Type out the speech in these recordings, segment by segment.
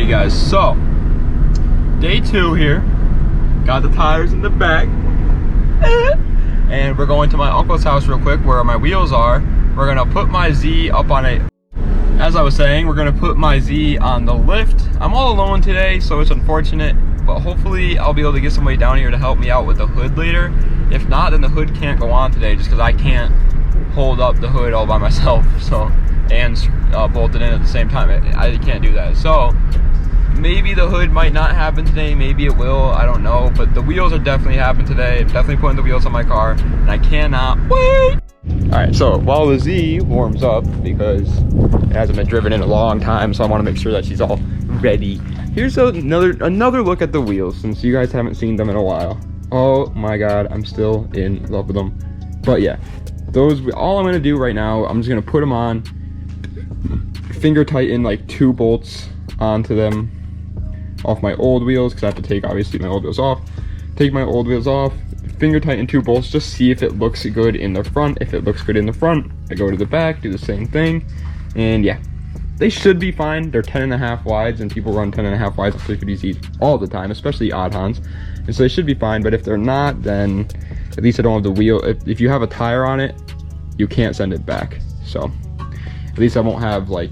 Alrighty guys, so day 2 here. Got the tires in the back. And we're going to my uncle's house real quick where my wheels are. We're gonna put my Z up on a, as I was saying, we're gonna put my Z on the lift. I'm all alone today, so it's unfortunate, but hopefully I'll be able to get somebody down here to help me out with the hood later. If not, then the hood can't go on today just because I can't hold up the hood all by myself, so, and bolt it in at the same time. I can't do that. So maybe the hood might not happen today, maybe it will, I don't know, but the wheels are definitely happening today. I'm definitely putting the wheels on my car, and I cannot wait. All right, so while the Z warms up, because it hasn't been driven in a long time, so I want to make sure that she's all ready. Here's another look at the wheels, since you guys haven't seen them in a while. Oh my God, I'm still in love with them. But yeah, those, all I'm gonna do right now, I'm just gonna put them on, finger tighten like 2 bolts onto them off my old wheels, because I have to take obviously my old wheels off. Take my old wheels off, finger tighten 2 bolts, just see if it looks good in the front. If it looks good in the front, I go to the back, do the same thing, and yeah, they should be fine. They're 10.5 wides, and people run 10.5 wides on 350Zs all the time, especially odd Hans, and so they should be fine. But if they're not, then at least I don't have the wheel. If you have a tire on it, you can't send it back, so at least I won't have like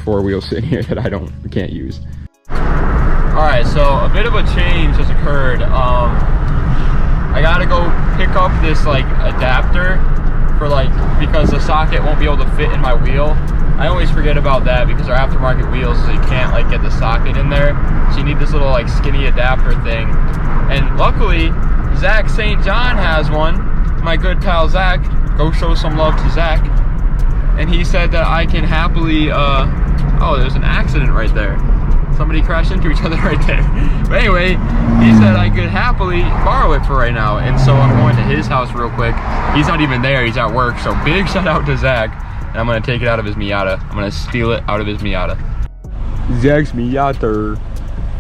4 wheels sitting here that I can't use. All right, so a bit of a change has occurred. I gotta go pick up this like adapter for like, because the socket won't be able to fit in my wheel. I always forget about that because our aftermarket wheels, so you can't like get the socket in there. So you need this little like skinny adapter thing. And luckily, Zach St. John has one. My good pal Zach, go show some love to Zach. And he said that I can happily, oh, there's an accident right there. Somebody crashed into each other right there. But anyway, he said I could happily borrow it for right now. And so I'm going to his house real quick. He's not even there, he's at work. So big shout out to Zach. And I'm gonna take it out of his Miata. I'm gonna steal it out of his Miata. Zach's Miata.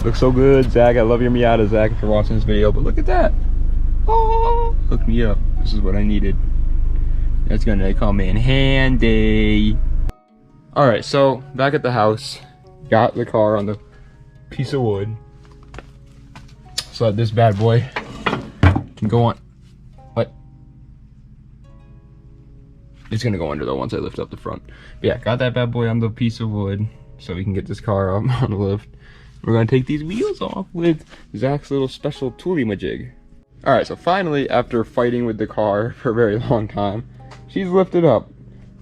Looks so good, Zach. I love your Miata, Zach, if you're watching this video. But look at that. Oh, hook me up. This is what I needed. That's gonna come in handy. All right, so back at the house. Got the car on the piece of wood so that this bad boy can go on. What? It's gonna go under though once I lift up the front. But yeah, got that bad boy on the piece of wood so we can get this car up on the lift. We're gonna take these wheels off with Zach's little special toolie-majig. All right, so finally, after fighting with the car for a very long time, she's lifted up.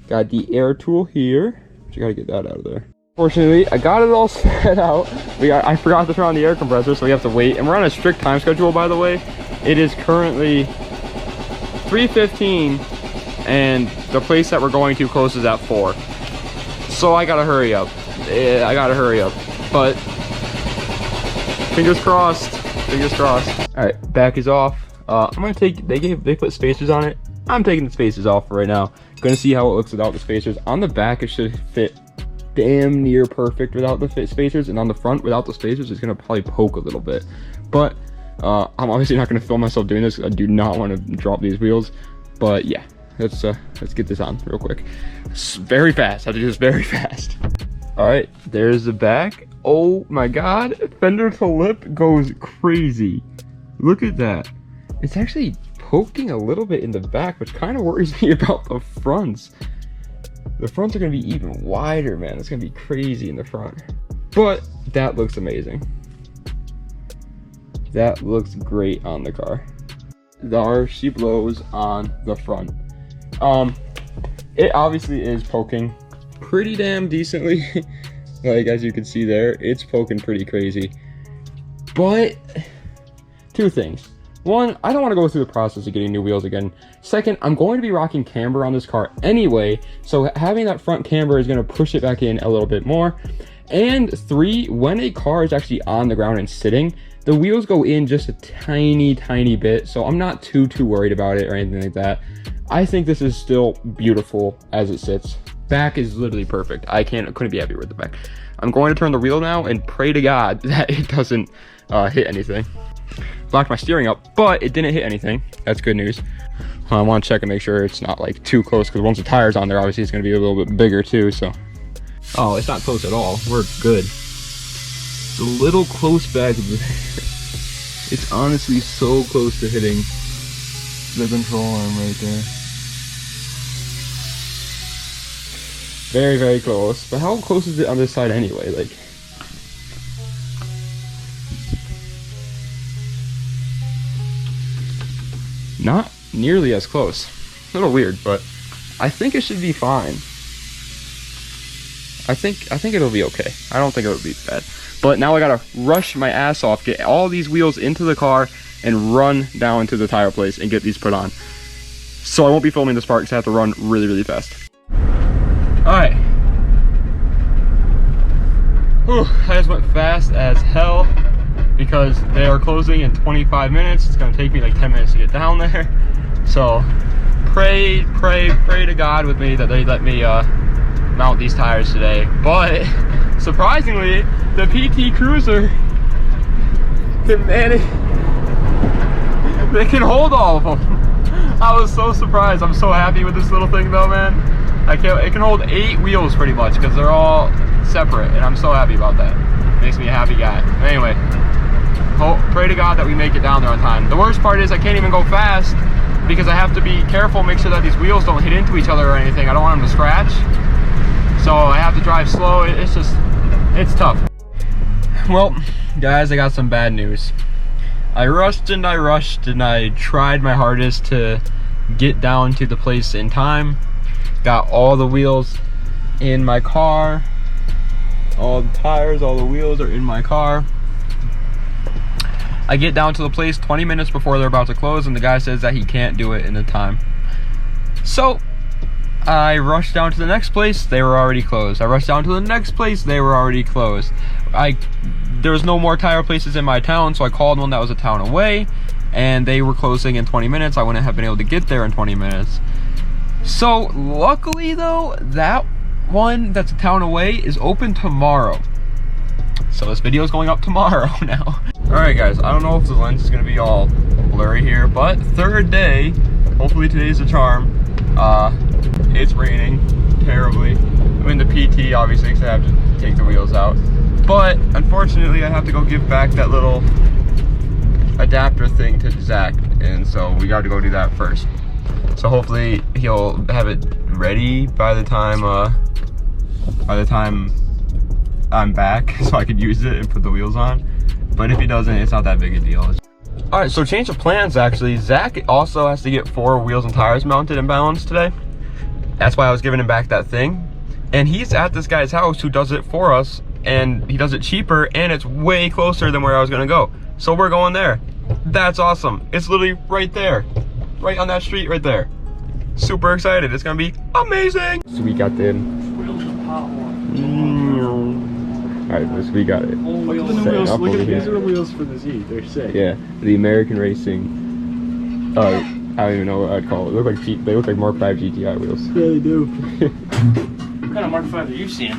Got the air tool here, but you gotta get that out of there. Fortunately, I got it all set out. I forgot to turn on the air compressor, so we have to wait. And we're on a strict time schedule, by the way. It is currently 3:15, and the place that we're going to closes at 4. So I gotta hurry up. But fingers crossed. Fingers crossed. All right, back is off. I'm gonna take. They put spacers on it. I'm taking the spacers off for right now. Gonna see how it looks without the spacers. On the back, it should fit damn near perfect without the spacers, and on the front without the spacers it's gonna probably poke a little bit. But I'm obviously not gonna film myself doing this. I do not want to drop these wheels. But yeah, let's get this on real quick. It's very fast. I have to do this very fast. All right, there's the back. Oh my God, fender to lip goes crazy. Look at that. It's actually poking a little bit in the back, which kind of worries me about the fronts. The fronts are gonna be even wider, man. It's gonna be crazy in the front. But that looks amazing. That looks great on the car. There she blows on the front. It obviously is poking pretty damn decently. Like, as you can see there, it's poking pretty crazy. But 2 things. 1, I don't want to go through the process of getting new wheels again. 2nd, I'm going to be rocking camber on this car anyway, so having that front camber is going to push it back in a little bit more. And 3, when a car is actually on the ground and sitting, the wheels go in just a tiny bit, so I'm not too worried about it or anything like that. I think this is still beautiful as it sits. Back is literally perfect. I couldn't be happier with the back. I'm going to turn the wheel now and pray to God that it doesn't hit anything. Locked my steering up, but it didn't hit anything. That's good news. I want to check and make sure it's not like too close, because once the tire's on there, obviously it's going to be a little bit bigger too. So, oh, it's not close at all. We're good. a little close back there. It's honestly so close to hitting the control arm right there. Very, very close. But how close is it on this side anyway? Like, not nearly as close. A little weird, but I think it should be fine. I think it'll be okay. I don't think it'll be bad. But now I gotta rush my ass off, get all these wheels into the car, and run down to the tire place and get these put on. So I won't be filming this part because I have to run really, really fast. Alright. I just went fast as hell because they are closing in 25 minutes. It's gonna take me like 10 minutes to get down there. So pray to God with me that they let me mount these tires today. But surprisingly, the PT Cruiser can manage, they can hold all of them. I was so surprised. I'm so happy with this little thing though, man. It can hold 8 wheels pretty much because they're all separate, and I'm so happy about that. Makes me a happy guy. Anyway, pray to God that we make it down there on time. The worst part is I can't even go fast because I have to be careful, make sure that these wheels don't hit into each other or anything. I don't want them to scratch. So I have to drive slow. It's tough. Well, guys, I got some bad news. I rushed and I tried my hardest to get down to the place in time. Got all the wheels in my car. All the tires, all the wheels are in my car. I get down to the place 20 minutes before they're about to close, and the guy says that he can't do it in the time. So I rushed down to the next place, they were already closed. I rushed down to the next place, they were already closed. There was no more tire places in my town, so I called one that was a town away, and they were closing in 20 minutes. I wouldn't have been able to get there in 20 minutes. So luckily though, that one that's a town away is open tomorrow. So this video is going up tomorrow now. Alright guys, I don't know if the lens is going to be all blurry here, but third day, hopefully today's a charm. It's raining terribly. I'm in the PT obviously because I have to take the wheels out. But unfortunately I have to go give back that little adapter thing to Zach, and so we got to go do that first. So hopefully he'll have it ready by the time I'm back so I could use it and put the wheels on. But if he doesn't, it's not that big a deal. Alright, so change of plans actually. Zach also has to get 4 wheels and tires mounted and balanced today. That's why I was giving him back that thing. And he's at this guy's house who does it for us, and he does it cheaper, and it's way closer than where I was gonna go. So we're going there. That's awesome. It's literally right there. Right on that street right there. Super excited. It's gonna be amazing. So we got the alright, so we got it. Look at the new wheels. Look at these are the wheels for the Z. They're sick. Yeah, the American Racing. I don't even know what I'd call it. They look like Mark 5 GTI wheels. Yeah, they do. What kind of Mark 5 are you seeing?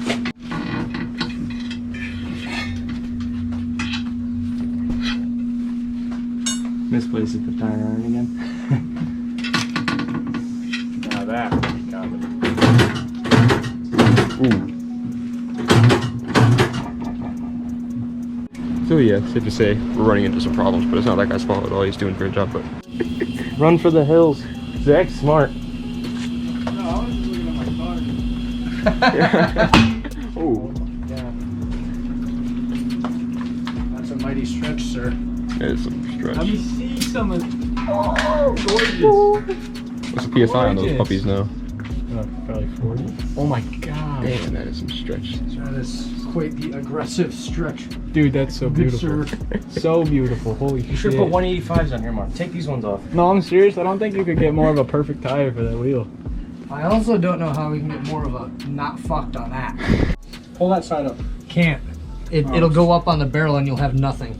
Misplaces the tire iron again. Now that got it. Ooh. So yeah, safe to say we're running into some problems, but it's not that guy's fault at all. He's doing a great job. But Run for the hills. Zach's smart. No, I was just looking at my car. Oh, Yeah. That's a mighty stretch, sir. that is some stretch. Let me see some of. Oh, gorgeous. What's the PSI on those puppies now? Probably 40. Oh my god. Damn, that is some stretch. That is quite the aggressive stretch. Dude, that's so Good beautiful. sir. So beautiful. Holy You shit. should put 185s on here, Mark. Take these ones off. No, I'm serious. I don't think you could get more of a perfect tire for that wheel. I also don't know how we can get more of a not fucked on that. Pull that side up. Can't. It'll go up on the barrel and you'll have nothing.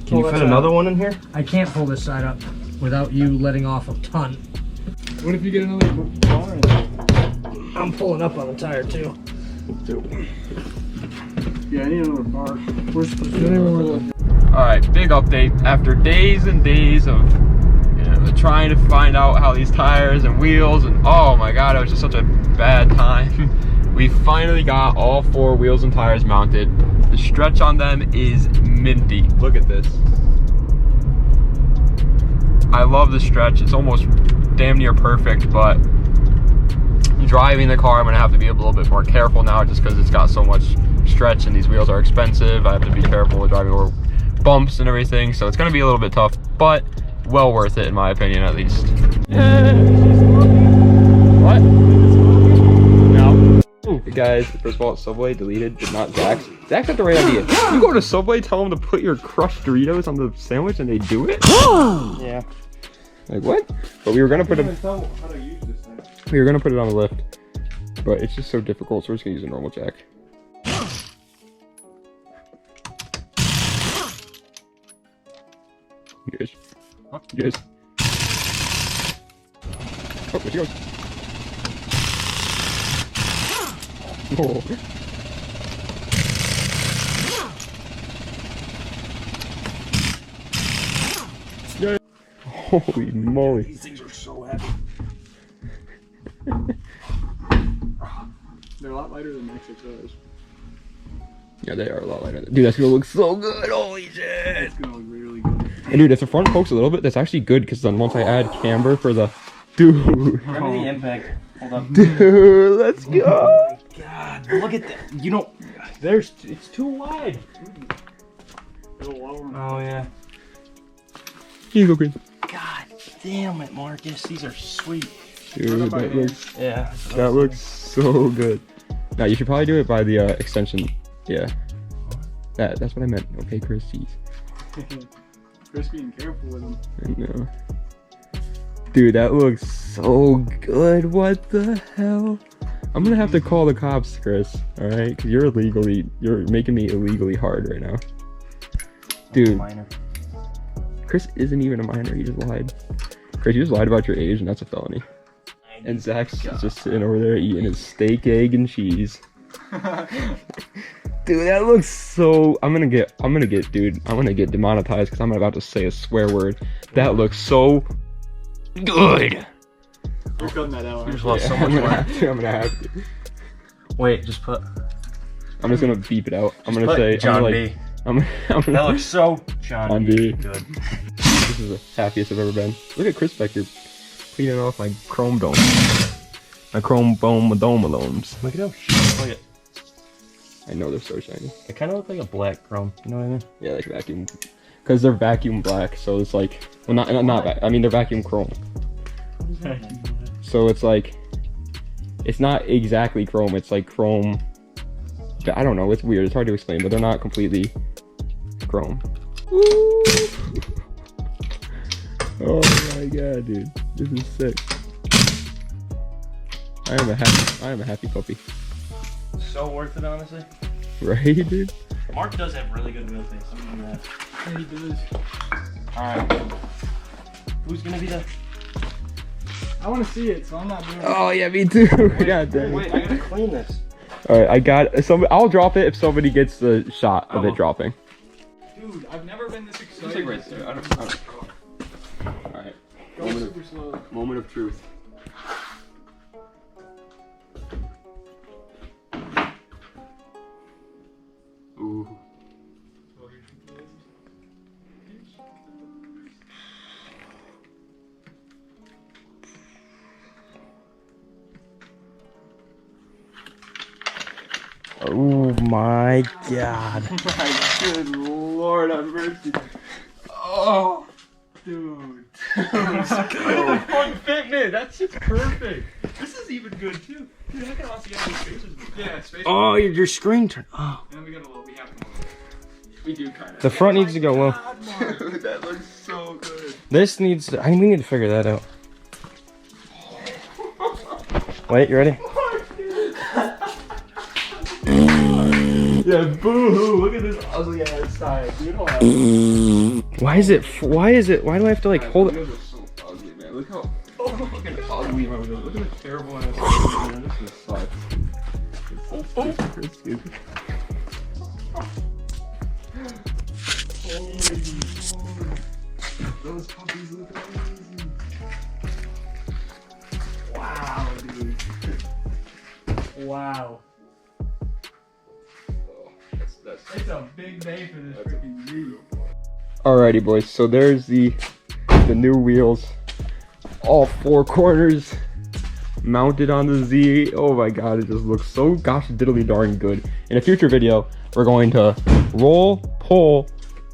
Can you fit another one in here? I can't pull this side up without you letting off a ton. What if you get another bar in there? I'm pulling up on the tire too. Yeah, I need another bar. We're supposed to do Alright, big update. After days and days of trying to find out how these tires and wheels and oh my god, it was just such a bad time. We finally got all 4 wheels and tires mounted. The The stretch on them is minty. Look at this. I love the stretch. It's almost damn near perfect, but driving the car, I'm gonna have to be a little bit more careful now just because it's got so much stretch and these wheels are expensive. I have to be careful with driving over bumps and everything, so it's gonna be a little bit tough, but well worth it in my opinion, at least. What? No. Hey guys, first of all, Subway deleted, but not Zach's. Zach had the right idea. You go to Subway, tell them to put your crushed Doritos on the sandwich, and they do it. Yeah. Like what? But we were gonna put them. Tell how to use this thing. We were gonna put it on the lift, but it's just so difficult, so we're just gonna use a normal jack. You guys. Huh? You guys. Oh, there she goes. Oh. Yeah. Holy moly. These things are so heavy. They're a lot lighter than XXOs. Yeah, they are a lot lighter. Dude, that's gonna look so good. Holy shit. It's gonna look really good. And dude, if the front pokes a little bit, that's actually good because then once I add camber for the. Dude. Remember the impact. Hold up. Dude, let's go. Oh my god. Look at that. You don't. It's too wide. It'll lower them. Oh yeah. Here you go, Green. God damn it, Marcus. These are sweet. Dude, that looks. Yeah. That looks so good. Now you should probably do it by the extension. Yeah. That's what I meant. Okay, Chris, jeez. Chris being careful with them. I know. Dude, that looks so good. What the hell? I'm gonna have to call the cops, Chris. All right, because you're making me illegally hard right now. Dude, Minor. Chris isn't even a minor. He just lied. Chris, you just lied about your age, and that's a felony. And Zach's just sitting over there eating his steak, egg, and cheese. Dude, that looks so. I'm gonna get demonetized because I'm about to say a swear word. That looks so good. We're cutting that out. Here's lost so I'm much gonna water. have to. I'm gonna have to. Wait, just put. I'm just gonna beep it out. I'm Just gonna put say John I'm B. gonna, I'm gonna, That looks so John B. B. Good. This is the happiest I've ever been. Look at Chris back here cleaning off my chrome dome. My chrome dome domes. Look at how shiny. Look at. I know they're so shiny. It kind of looks like a black chrome. You know what I mean? Yeah, like vacuum, because they're vacuum black. So it's like, well, not I mean, they're vacuum chrome. So it's like, it's not exactly chrome. It's like chrome. I don't know. It's weird. It's hard to explain, but they're not completely chrome. Woo! Oh my god, dude, this is sick. I am a happy puppy. So worth it, honestly. Right, dude? Mark does have really good wheel taste. Yeah, he does. Alright. Who's gonna be the. I want to see it, so I'm not doing it. Oh yeah, me too. God damn Wait, it. I gotta clean this. Alright, I got some. I'll drop it if somebody gets the shot of it dropping. Dude, I've never been this excited. Just like right there. I don't. Alright. Go super slow. Moment of truth. Ooh. Oh my god. My good lord, have mercy. Oh, dude. Let's go. Fun Fitment. That's just perfect. This is even good too. Dude, I can also get these spaces. Yeah, spaces. Oh, your screen turned. Oh. And we got a little, we have to move it. We do kind of. The front needs to go well. Dude, that looks so good. This needs to. we need to figure that out. Wait, you ready? Yeah, boo-hoo. Look at this ugly ass side, dude. Hold on. Why do I have to like hold it? Those are so ugly, man. Look how fucking ugly my wheels. Look at the terrible ass man. This is sucks. Excuse me. Those puppies look amazing. Wow, dude. Wow. Oh, that's a big day for this freaking Z. Alrighty, boys. So there's the new wheels, all four corners mounted on the Z. Oh my god, it just looks so gosh diddly darn good. In a future video, we're going to pull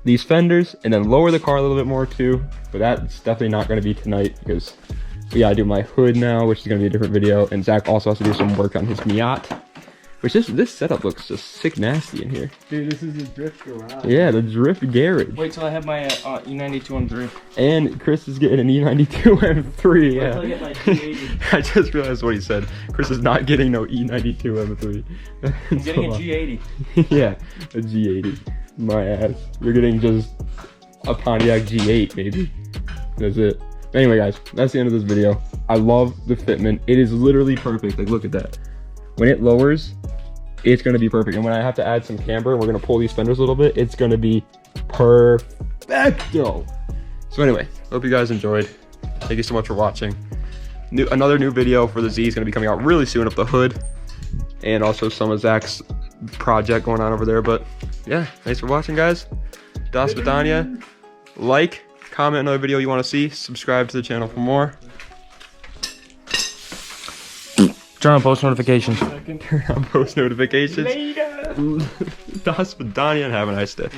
these fenders and then lower the car a little bit more too. But that's definitely not going to be tonight because we gotta do my hood now, which is going to be a different video. And Zach also has to do some work on his Miata. Which this setup looks just sick nasty in here. Dude, this is a drift garage. Yeah, the drift garage. Wait till I have my E92 M3. And Chris is getting an E92 M3. Wait till I get my G80. I just realized what he said. Chris is not getting no E92 M3. I'm getting a G80. Yeah, a G80. My ass. You're getting just a Pontiac G8, maybe. That's it. Anyway, guys, that's the end of this video. I love the fitment. It is literally perfect. Like, look at that. When it lowers, it's going to be perfect. And when I have to add some camber and we're going to pull these fenders a little bit, it's going to be perfecto. So anyway, hope you guys enjoyed. Thank you so much for watching. Another new video for the Z is going to be coming out really soon of the hood. And also some of Zach's project going on over there. But yeah, thanks for watching, guys. Das Vidania. Like, comment another video you want to see. Subscribe to the channel for more. Turn on post notifications. Turn on post notifications. Later. Das Vidania and have a nice day.